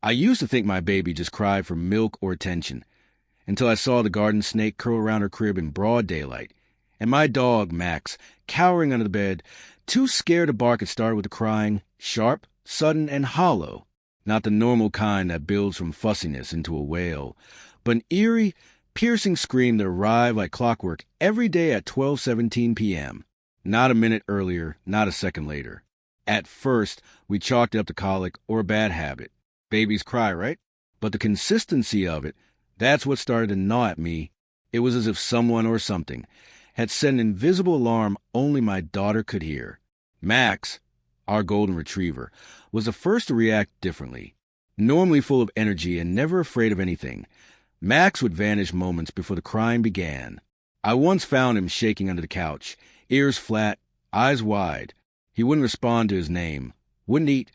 I used to think my baby just cried for milk or attention, until I saw the garden snake curl around her crib in broad daylight, and my dog, Max, cowering under the bed, too scared to bark. It started with the crying, sharp, sudden, and hollow, not the normal kind that builds from fussiness into a wail, but an eerie, piercing scream that arrived like clockwork every day at 12:17 p.m., not a minute earlier, not a second later. At first, we chalked it up to colic or a bad habit. Babies cry, right? But the consistency of it, that's what started to gnaw at me. It was as if someone or something had set an invisible alarm only my daughter could hear. Max, our golden retriever, was the first to react differently. Normally full of energy and never afraid of anything, Max would vanish moments before the crying began. I once found him shaking under the couch, ears flat, eyes wide. He wouldn't respond to his name, wouldn't eat,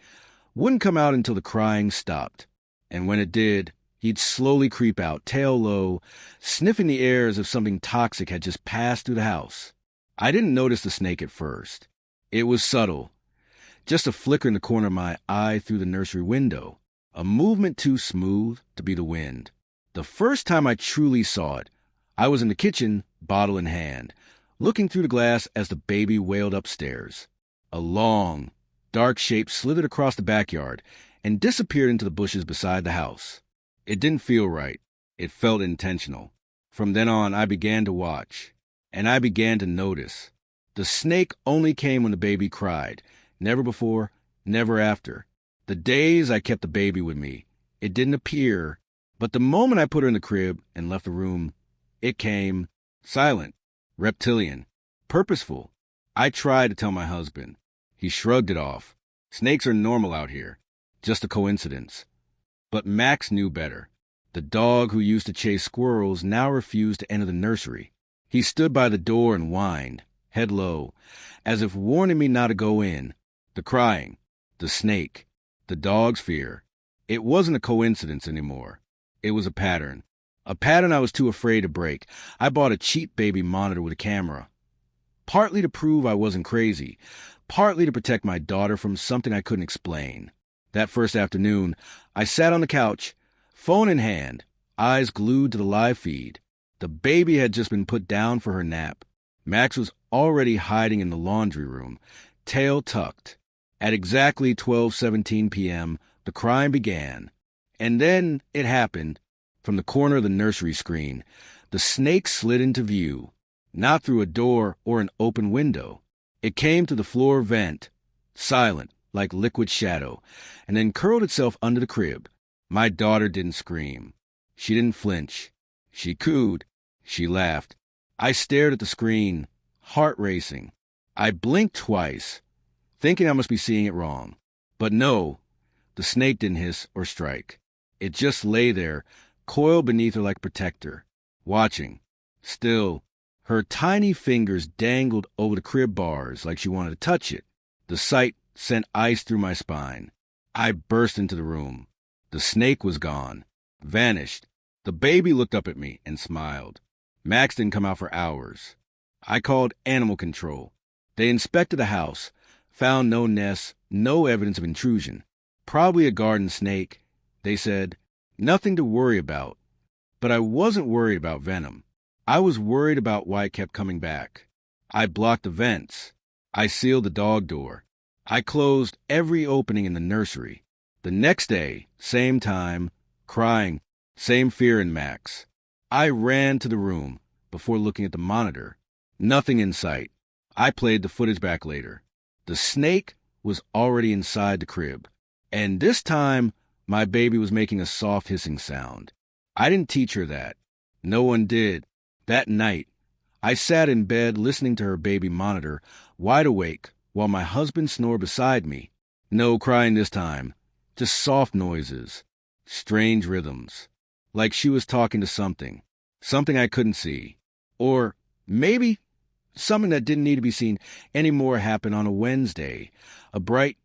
wouldn't come out until the crying stopped. And when it did, he'd slowly creep out, tail low, sniffing the air as if something toxic had just passed through the house. I didn't notice the snake at first. It was subtle, just a flicker in the corner of my eye through the nursery window, a movement too smooth to be the wind. The first time I truly saw it, I was in the kitchen, bottle in hand, looking through the glass as the baby wailed upstairs. A long, dark shape slithered across the backyard and disappeared into the bushes beside the house. It didn't feel right. It felt intentional. From then on, I began to watch, and I began to notice. The snake only came when the baby cried. Never before, never after. The days I kept the baby with me, it didn't appear, but the moment I put her in the crib and left the room, it came, silent, reptilian, purposeful. I tried to tell my husband. He shrugged it off. Snakes are normal out here. Just a coincidence. But Max knew better. The dog who used to chase squirrels now refused to enter the nursery. He stood by the door and whined, head low, as if warning me not to go in. The crying, the snake, the dog's fear. It wasn't a coincidence anymore. It was a pattern. A pattern I was too afraid to break. I bought a cheap baby monitor with a camera. Partly to prove I wasn't crazy, partly to protect my daughter from something I couldn't explain. That first afternoon, I sat on the couch, phone in hand, eyes glued to the live feed. The baby had just been put down for her nap. Max was already hiding in the laundry room, tail tucked. At exactly 12:17 p.m., the crying began. And then it happened. From the corner of the nursery screen, the snake slid into view, not through a door or an open window. It came to the floor vent, silent, like liquid shadow, and then curled itself under the crib. My daughter didn't scream. She didn't flinch. She cooed. She laughed. I stared at the screen, heart racing. I blinked twice, thinking I must be seeing it wrong. But no, the snake didn't hiss or strike. It just lay there, coiled beneath her like protector, watching. Still, her tiny fingers dangled over the crib bars like she wanted to touch it. The sight sent ice through my spine. I burst into the room. The snake was gone, vanished. The baby looked up at me and smiled. Max didn't come out for hours. I called animal control. They inspected the house, found no nests, no evidence of intrusion. Probably a garden snake, they said. Nothing to worry about. But I wasn't worried about venom. I was worried about why it kept coming back. I blocked the vents. I sealed the dog door. I closed every opening in the nursery. The next day, same time, crying, same fear in Max. I ran to the room before looking at the monitor. Nothing in sight. I played the footage back later. The snake was already inside the crib. And this time, my baby was making a soft hissing sound. I didn't teach her that. No one did. That night, I sat in bed listening to her baby monitor, wide awake, while my husband snored beside me. No crying this time, just soft noises, strange rhythms, like she was talking to something I couldn't see. Or maybe something that didn't need to be seen anymore happened on a Wednesday, a bright,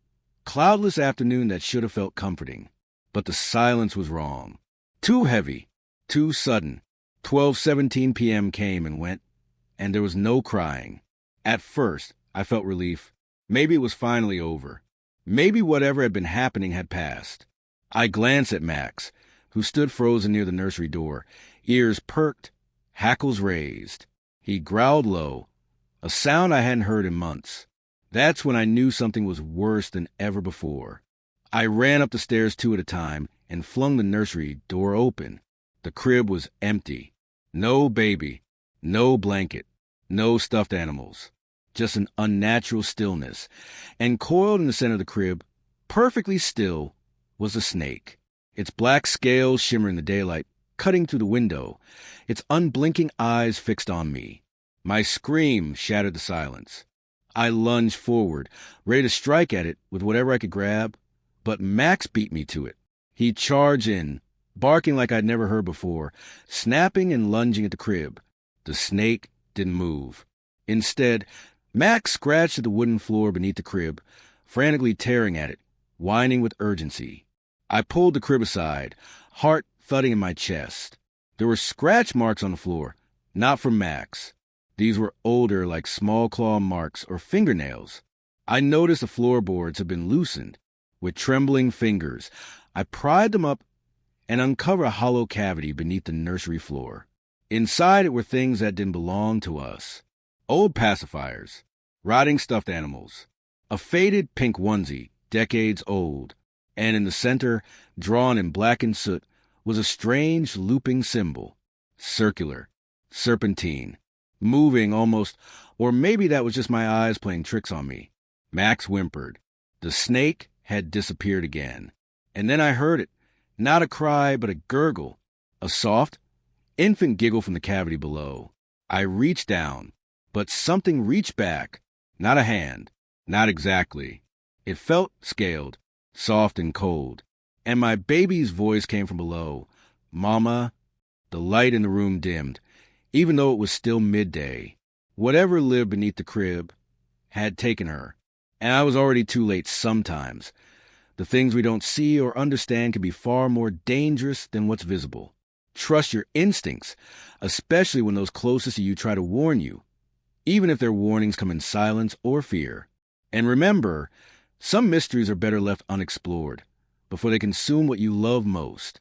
cloudless afternoon that should have felt comforting. But the silence was wrong. Too heavy, too sudden. 12:17 p.m. came and went, and there was no crying. At first, I felt relief. Maybe it was finally over. Maybe whatever had been happening had passed. I glanced at Max, who stood frozen near the nursery door, ears perked, hackles raised. He growled low, a sound I hadn't heard in months. That's when I knew something was worse than ever before. I ran up the stairs 2 at a time and flung the nursery door open. The crib was empty. No baby, no blanket, no stuffed animals. Just an unnatural stillness. And coiled in the center of the crib, perfectly still, was a snake. Its black scales shimmering in the daylight, cutting through the window, its unblinking eyes fixed on me. My scream shattered the silence. I lunged forward, ready to strike at it with whatever I could grab, but Max beat me to it. He charged in, barking like I'd never heard before, snapping and lunging at the crib. The snake didn't move. Instead, Max scratched at the wooden floor beneath the crib, frantically tearing at it, whining with urgency. I pulled the crib aside, heart thudding in my chest. There were scratch marks on the floor, not from Max. These were older, like small claw marks or fingernails. I noticed the floorboards had been loosened. With trembling fingers, I pried them up and uncovered a hollow cavity beneath the nursery floor. Inside it were things that didn't belong to us. Old pacifiers, rotting stuffed animals, a faded pink onesie, decades old, and in the center, drawn in blackened soot, was a strange looping symbol, circular, serpentine, moving almost, or maybe that was just my eyes playing tricks on me. Max whimpered. The snake had disappeared again. And then I heard it, not a cry, but a gurgle, a soft, infant giggle from the cavity below. I reached down, but something reached back, not a hand, not exactly. It felt scaled, soft and cold, and my baby's voice came from below. Mama. The light in the room dimmed, even though it was still midday. Whatever lived beneath the crib had taken her, and I was already too late sometimes. The things we don't see or understand can be far more dangerous than what's visible. Trust your instincts, especially when those closest to you try to warn you, even if their warnings come in silence or fear. And remember, some mysteries are better left unexplored before they consume what you love most.